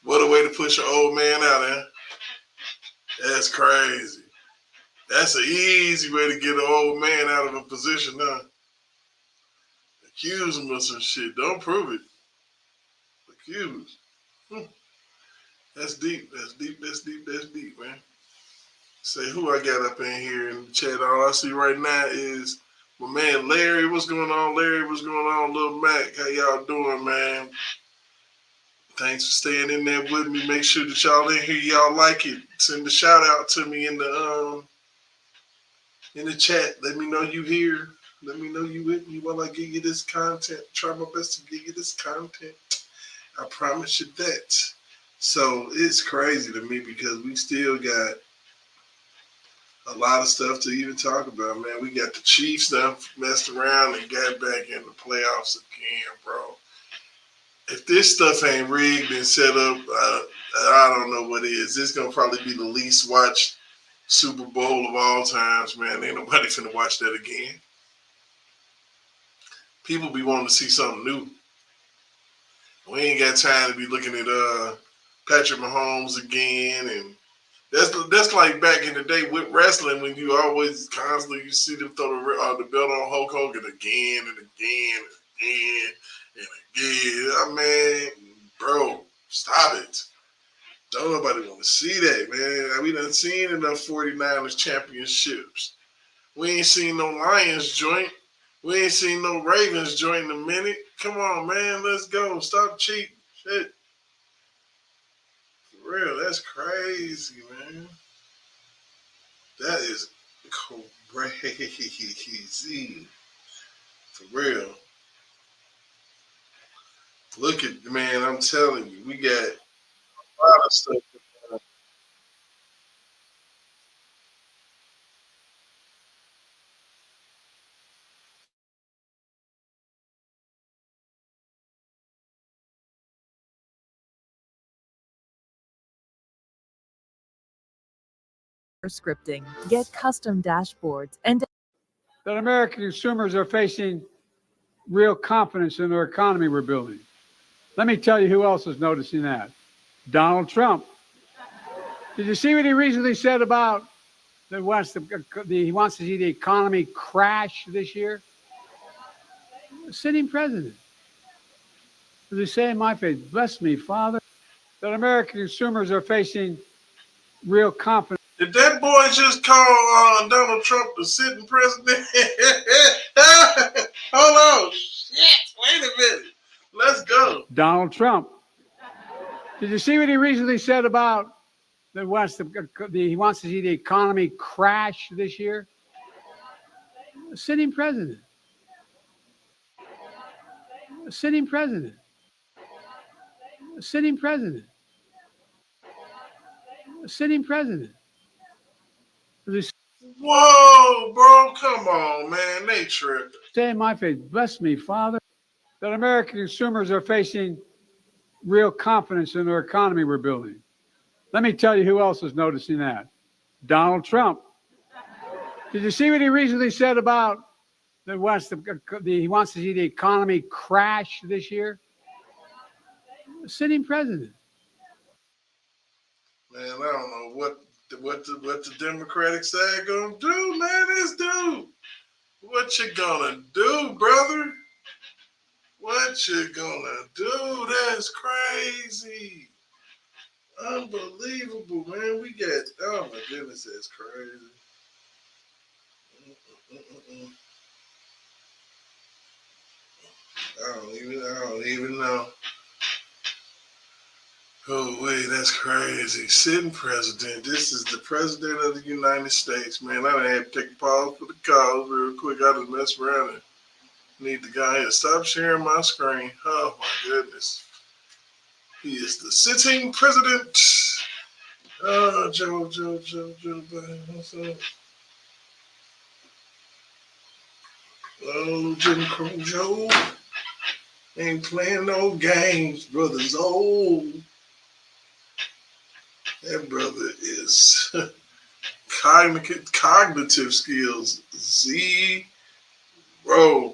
What a way to push an old man out there. That's crazy. That's an easy way to get an old man out of a position, huh? Accuse him of some shit. Don't prove it. Accuse. That's deep. That's deep, man. Say who I got up in here in the chat. All I see right now is my man Larry. What's going on, Larry? What's going on, Lil Mac? How y'all doing, man? Thanks for staying in there with me. Make sure that y'all in here, y'all like it. Send a shout out to me in the chat. Let me know you here. Let me know you with me while I give you this content. Try my best to give you this content. I promise you that. So it's crazy to me because we still got a lot of stuff to even talk about, man. We got the Chiefs stuff messed around and got back in the playoffs again, bro. If this stuff ain't rigged and set up, I don't know what is. This is going to probably be the least watched Super Bowl of all times, man. Ain't nobody finna watch that again. People be wanting to see something new. We ain't got time to be looking at Patrick Mahomes again, and that's like back in the day with wrestling when you always constantly you see them throw the belt on Hulk Hogan again and again and again and again. I mean, bro, stop it. Don't nobody want to see that, man. We done seen enough 49ers championships. We ain't seen no Lions joint. We ain't seen no Ravens joint in a minute. Come on, man. Let's go. Stop cheating. Shit. For real, that's crazy, man. That is crazy. For real. Look at, man, I'm telling you, we got a lot of stuff. Scripting. Get custom dashboards and that American consumers are facing real confidence in their economy we're building. Let me tell you who else is noticing that. Donald Trump. Did you see what he recently said about that wants he wants to see the economy crash this year? A sitting president. As they say in my faith, bless me, Father, that American consumers are facing real confidence. Did that boy just call Donald Trump the sitting president? Hold on. Shit. Wait a minute. Let's go. Donald Trump. Did you see what he recently said about that he wants to see the economy crash this year? A sitting president. A sitting president. A sitting president. A sitting president. Whoa, bro. Come on, man. They tripping. Say in my faith, bless me, Father, that American consumers are facing real confidence in their economy we're building. Let me tell you who else is noticing that. Donald Trump. Did you see what he recently said about that he wants to see the economy crash this year? A sitting president. Man, I don't know what the Democratic side gonna do, man. This dude. What you gonna do, brother? What you gonna do? That's crazy. Unbelievable, man. We got, oh my goodness, that's crazy. I don't even know. Oh wait, that's crazy. Sitting president. This is the president of the United States, man. I done had to take a pause for the calls real quick. I just mess around and need the guy here. Stop sharing my screen. Oh my goodness. He is the sitting president. Oh, Joe, what's up? Oh, Jim Crow Joe. Ain't playing no games, brothers. Oh, that brother is cognitive skills. Zero,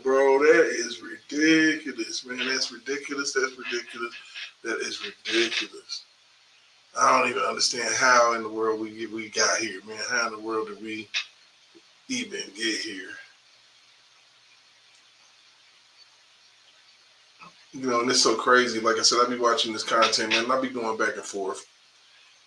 bro. That is ridiculous, man. That's ridiculous. That is ridiculous. I don't even understand how in the world we got here, man. How in the world did we even get here? You know, and it's so crazy. Like I said, I be watching this content, man, and I be going back and forth.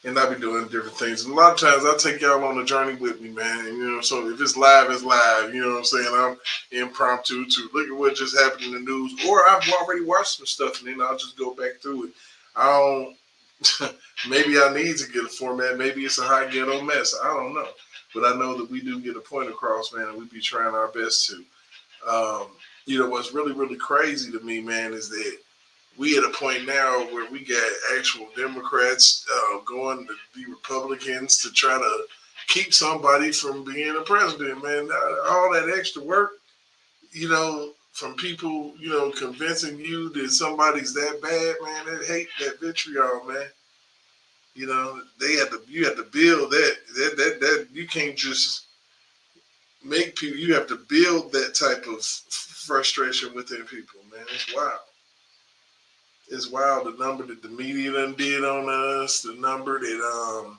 And I be doing different things. And a lot of times I take y'all on the journey with me, man. And, you know, so if it's live, it's live. You know what I'm saying? I'm impromptu to look at what just happened in the news. Or I've already watched some stuff and then I'll just go back through it. I don't, maybe I need to get a format. Maybe it's a high ghetto mess. I don't know. But I know that we do get a point across, man, and we be trying our best to. You know, what's really, really crazy to me, man, is that we at a point now where we got actual Democrats going to be Republicans to try to keep somebody from being a president, man. All that extra work, you know, from people, you know, convincing you that somebody's that bad, man. They hate that vitriol, man. You know, you have to build that you can't just make people, you have to build that type of frustration within people, man. It's wild. It's wild, the number that the media done did on us, the number that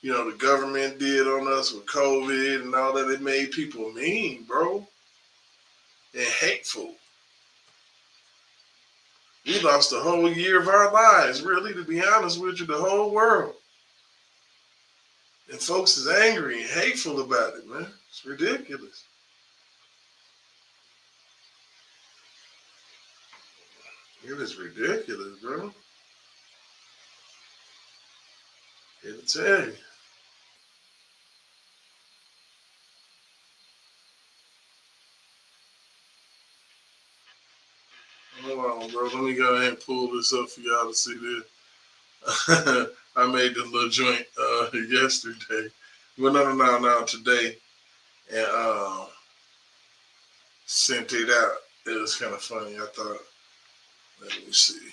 you know, the government did on us with COVID and all that. It made people mean, bro, and hateful. We lost a whole year of our lives, really, to be honest with you, the whole world. And folks is angry and hateful about it, man. It's ridiculous. It is ridiculous, bro. It'll tell you. Hold on, bro. Let me go ahead and pull this up for y'all to see this. I made this little joint yesterday. Well, no, today. And sent it out. It was kind of funny, I thought. Let me see.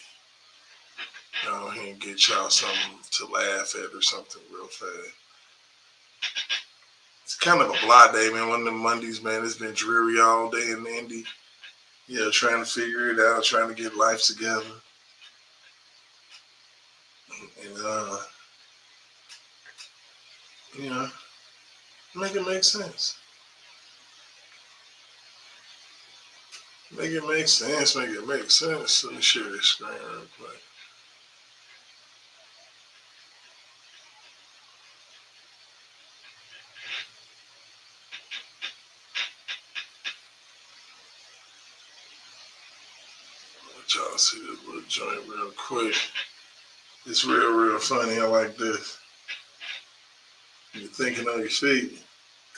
Go ahead and get y'all something to laugh at or something real fast. It's kind of a blah day, man. One of them Mondays, man. It's been dreary all day in Indy. Yeah, trying to figure it out, trying to get life together. And, you know, Make it make sense. Make it make sense. Make it make sense. Let me share this screen real quick. Let y'all see this little joint real quick. It's real funny. I like this. You're thinking on your feet.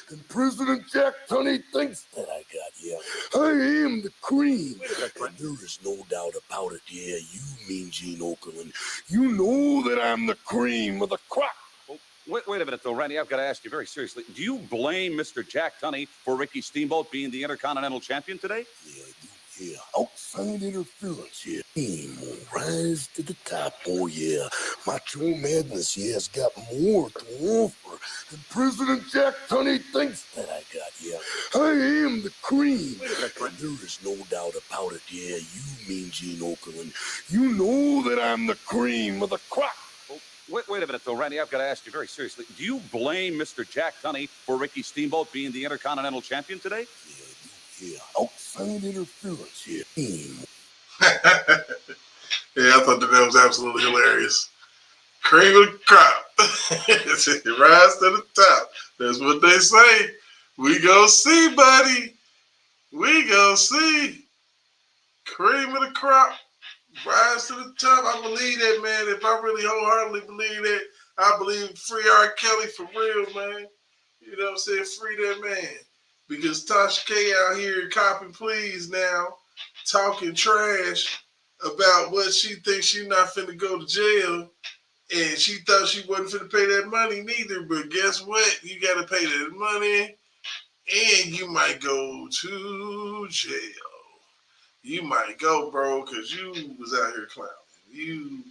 And President Jack Tunney thinks that I got, yeah. I am the cream. And there is no doubt about it, yeah. You mean Gene Okerlund. You know that I'm the cream of the crop. Well, wait a minute, though, Randy. I've got to ask you very seriously. Do you blame Mr. Jack Tunney for Ricky Steamboat being the Intercontinental Champion today? Yeah, I do. Yeah, outside interference, yeah. He will rise to the top, oh yeah. Macho Madness, yeah, has got more to offer than President Jack Tunney thinks that I got, yeah. I am the cream. And there is no doubt about it, yeah. You mean Gene Okerlund. You know that I'm the cream of the crop. Well, wait a minute, though, Randy. I've got to ask you very seriously. Do you blame Mr. Jack Tunney for Ricky Steamboat being the Intercontinental Champion today? Yeah, outside interference, yeah. Yeah, I thought that was absolutely hilarious. Cream of the crop. Rise to the top. That's what they say. We go see, buddy. We go see. Cream of the crop. Rise to the top. I believe that, man. If I really wholeheartedly believe that, I believe free R. Kelly for real, man. You know what I'm saying? Free that man. Because Tasha K out here copping pleas now, talking trash about what she thinks she not finna go to jail. And she thought she wasn't finna pay that money neither. But guess what? You gotta pay that money and you might go to jail. You might go, bro, because you was out here clowning.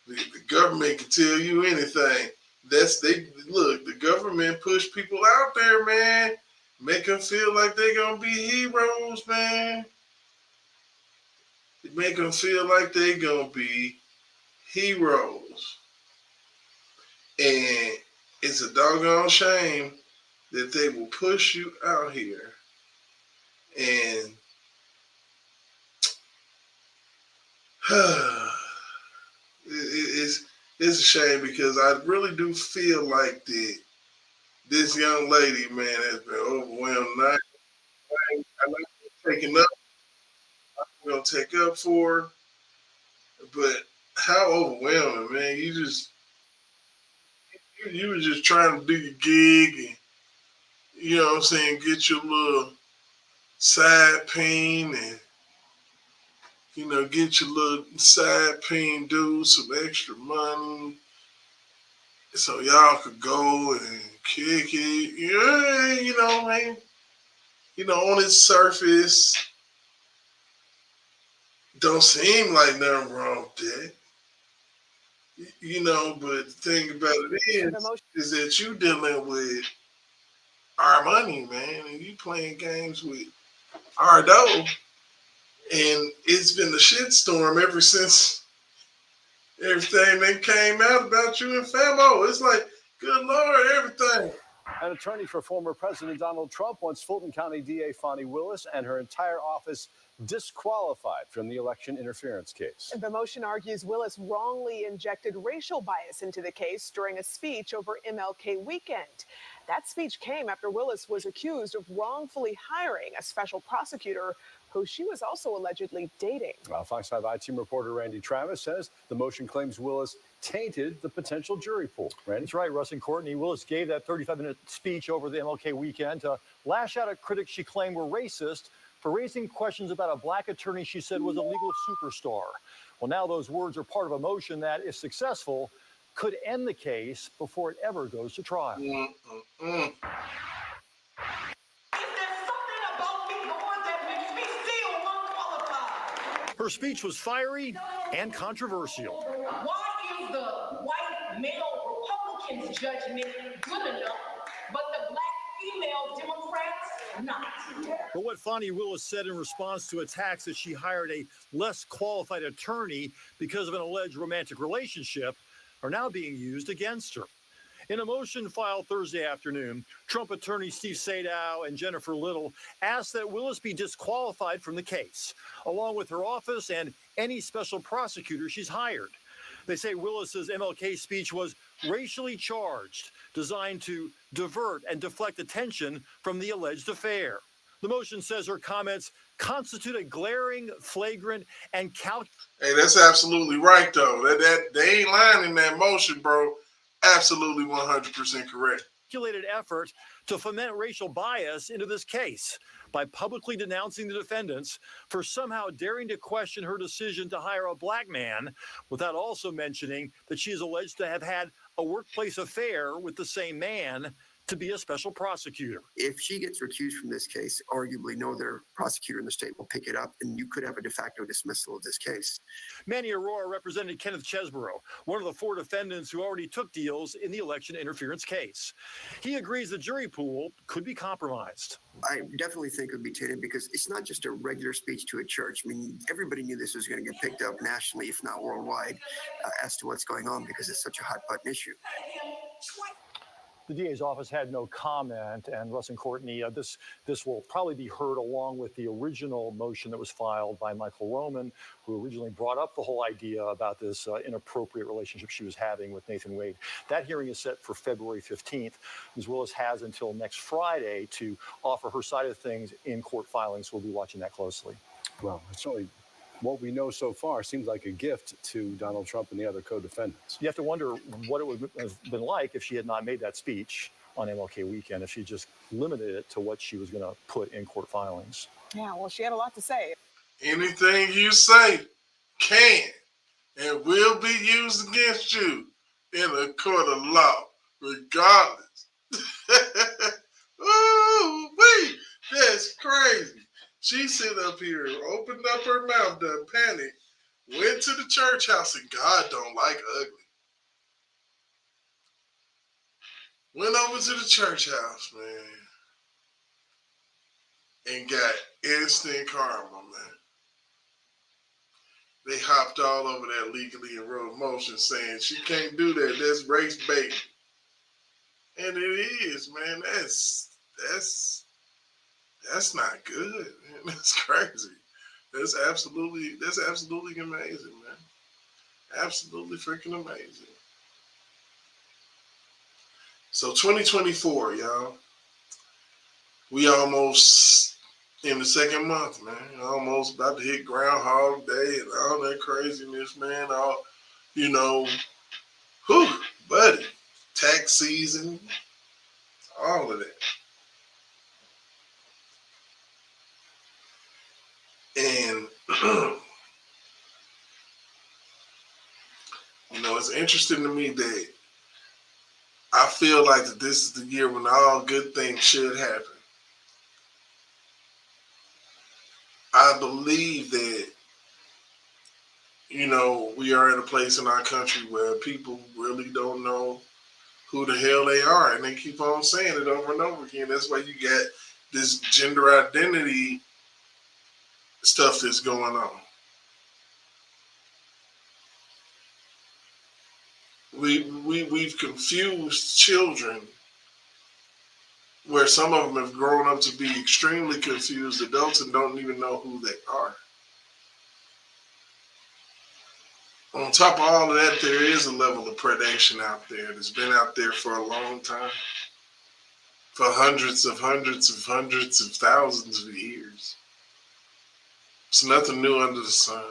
The government can tell you anything. Look, the government push people out there, man. Make them feel like they're going to be heroes, man. Make them feel like they're going to be heroes. And it's a doggone shame that they will push you out here. And it's a shame because I really do feel like this young lady, man, has been overwhelmed. I'm not taking up. I'm gonna take up for her, but how overwhelming, man! You were just trying to do your gig, and you know what I'm saying, get your little side peen, and get your little side peen, do some extra money, so y'all could go and kick it. Yeah, man. On its surface, don't seem like nothing wrong with that. But the thing about it is that you dealing with our money, man, and you playing games with our dough, and it's been a shitstorm ever since everything that came out about you and Famo. It's like, good Lord, everything. An attorney for former President Donald Trump wants Fulton County DA Fani Willis and her entire office disqualified from the election interference case. The motion argues Willis wrongly injected racial bias into the case during a speech over MLK weekend. That speech came after Willis was accused of wrongfully hiring a special prosecutor who she was also allegedly dating. Fox 5 I-Team reporter Randy Travis says the motion claims Willis tainted the potential jury pool. Randy? That's right, Russ and Courtney. Willis gave that 35-minute speech over the MLK weekend to lash out at critics she claimed were racist for raising questions about a black attorney she said was a legal superstar. Well, now those words are part of a motion that, if successful, could end the case before it ever goes to trial. Her speech was fiery and controversial. Why is the white male Republicans' judgment good enough, but the black female Democrats not? But what Fani Willis said in response to attacks that she hired a less qualified attorney because of an alleged romantic relationship are now being used against her. In a motion filed Thursday afternoon, Trump attorney Steve Sadow and Jennifer Little asked that Willis be disqualified from the case, along with her office and any special prosecutor she's hired. They say Willis's MLK speech was racially charged, designed to divert and deflect attention from the alleged affair. The motion says her comments constitute a glaring, flagrant, and Hey, that's absolutely right, though. That they ain't lying in that motion, bro. Absolutely 100% correct. calculated effort to foment racial bias into this case by publicly denouncing the defendants for somehow daring to question her decision to hire a black man without also mentioning that she is alleged to have had a workplace affair with the same man to be a special prosecutor. If she gets recused from this case, arguably no other prosecutor in the state will pick it up, and you could have a de facto dismissal of this case. Manny Aurora represented Kenneth Chesborough, one of the 4 defendants who already took deals in the election interference case. He agrees the jury pool could be compromised. I definitely think it would be tainted because it's not just a regular speech to a church. I mean, everybody knew this was going to get picked up nationally, if not worldwide, as to what's going on because it's such a hot button issue. The DA's office had no comment, and Russ and Courtney, this will probably be heard along with the original motion that was filed by Michael Roman, who originally brought up the whole idea about this inappropriate relationship she was having with Nathan Wade. That hearing is set for February 15th. Ms. Willis has until next Friday to offer her side of things in court filings. We'll be watching that closely. Well, it's really what we know so far seems like a gift to Donald Trump and the other co-defendants. You have to wonder what it would have been like if she had not made that speech on MLK weekend, if she just limited it to what she was going to put in court filings. Yeah, well, she had a lot to say. Anything you say can and will be used against you in a court of law, regardless. Ooh, wee, that's crazy. She sit up here, opened up her mouth, done panicked, went to the church house, and God don't like ugly. Went over to the church house, man, and got instant karma, man. They hopped all over that legally and wrote a motion saying she can't do that. That's race bait. And it is, man. That's not good, man. That's crazy. That's absolutely amazing, man. Absolutely freaking amazing. So 2024, y'all. We almost in the second month, man. Almost about to hit Groundhog Day and all that craziness, man. All, buddy. Tax season, all of that. And, it's interesting to me that I feel like that this is the year when all good things should happen. I believe that, we are at a place in our country where people really don't know who the hell they are. And they keep on saying it over and over again. That's why you got this gender identity stuff that's going on. We've confused children where some of them have grown up to be extremely confused adults and don't even know who they are. On top of all of that, there is a level of predation out there that's been out there for a long time, for hundreds of thousands of years. It's nothing new under the sun.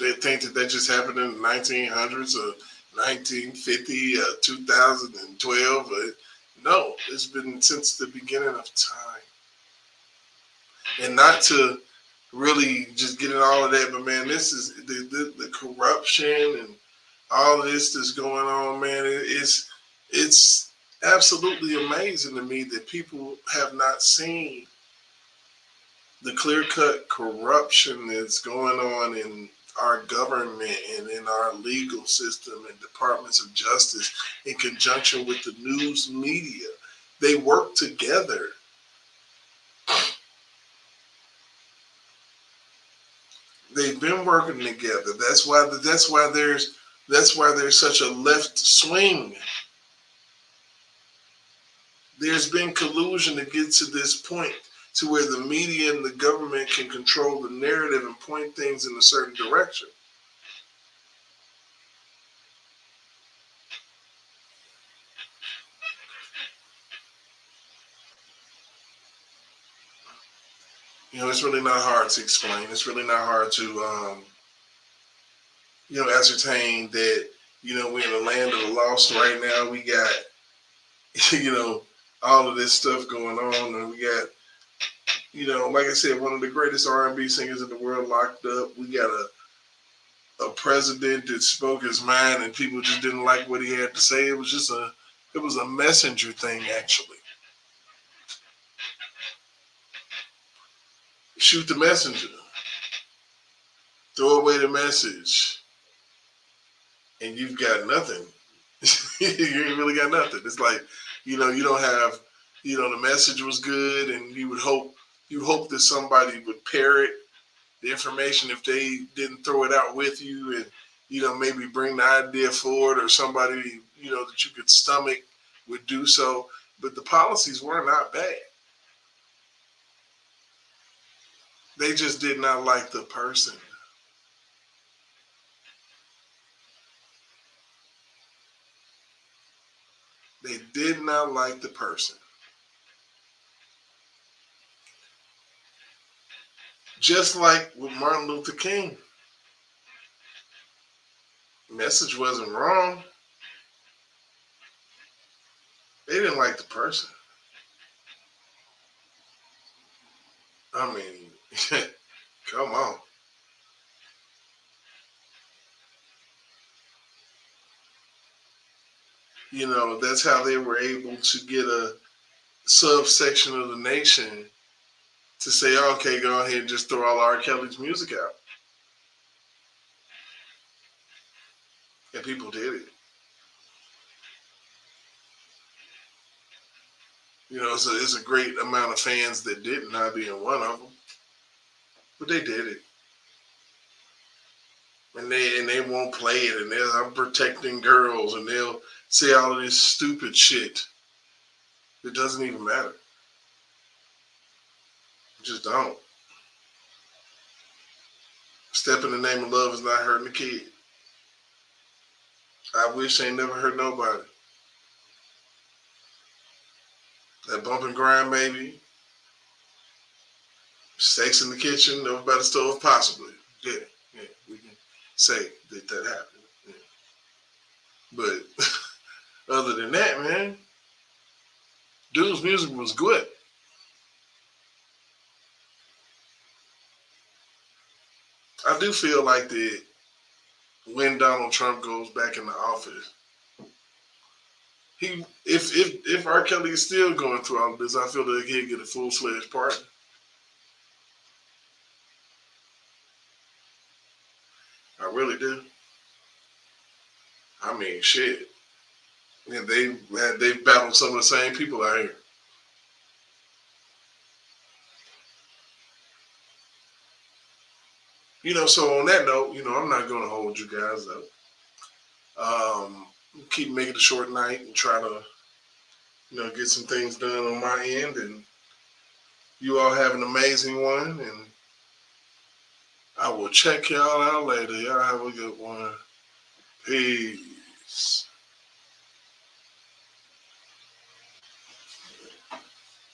They think that just happened in the 1900s or 1950, 2012. No, it's been since the beginning of time. And not to really just get in all of that, but man, this is the corruption and all of this that's going on, man. It's absolutely amazing to me that people have not seen the clear-cut corruption that's going on in our government and in our legal system and departments of justice in conjunction with the news media. They work together. They've been working together. That's why there's such a left swing. There's been collusion to get to this point, to where the media and the government can control the narrative and point things in a certain direction. It's really not hard to explain. It's really not hard to, ascertain that, we're in the land of the lost right now. We got, all of this stuff going on, and we got, like I said, one of the greatest R&B singers in the world locked up. We got a president that spoke his mind, and people just didn't like what he had to say. It was a messenger thing, actually. Shoot the messenger. Throw away the message. And you've got nothing. You ain't really got nothing. It's like, you don't have, the message was good, and you hope that somebody would parrot the information if they didn't throw it out with you, and, maybe bring the idea forward, or somebody, that you could stomach would do so. But the policies were not bad. They just did not like the person. They did not like the person. Just like with Martin Luther King. The message wasn't wrong. They didn't like the person. I mean, come on. That's how they were able to get a subsection of the nation to say, okay, go ahead and just throw all R. Kelly's music out. And people did it. It's a great amount of fans that didn't, I being one of them. But they did it. And they won't play it, and I'm protecting girls, and they'll say all of this stupid shit. It doesn't even matter. Just don't. Step in the name of love is not hurting the kid. I wish they never hurt nobody. That bump and grind, maybe. Sex in the kitchen, over by the stove, possibly. Yeah, we can say that happened. Yeah. But other than that, man, dude's music was good. I do feel like that when Donald Trump goes back in the office, if R. Kelly is still going through all of this, I feel that he'll get a full-fledged partner. I really do. I mean, shit. And they've battled some of the same people out here. So on that note, I'm not going to hold you guys up. Keep making it a short night and try to, get some things done on my end. And you all have an amazing one. And I will check y'all out later. Y'all have a good one. Peace.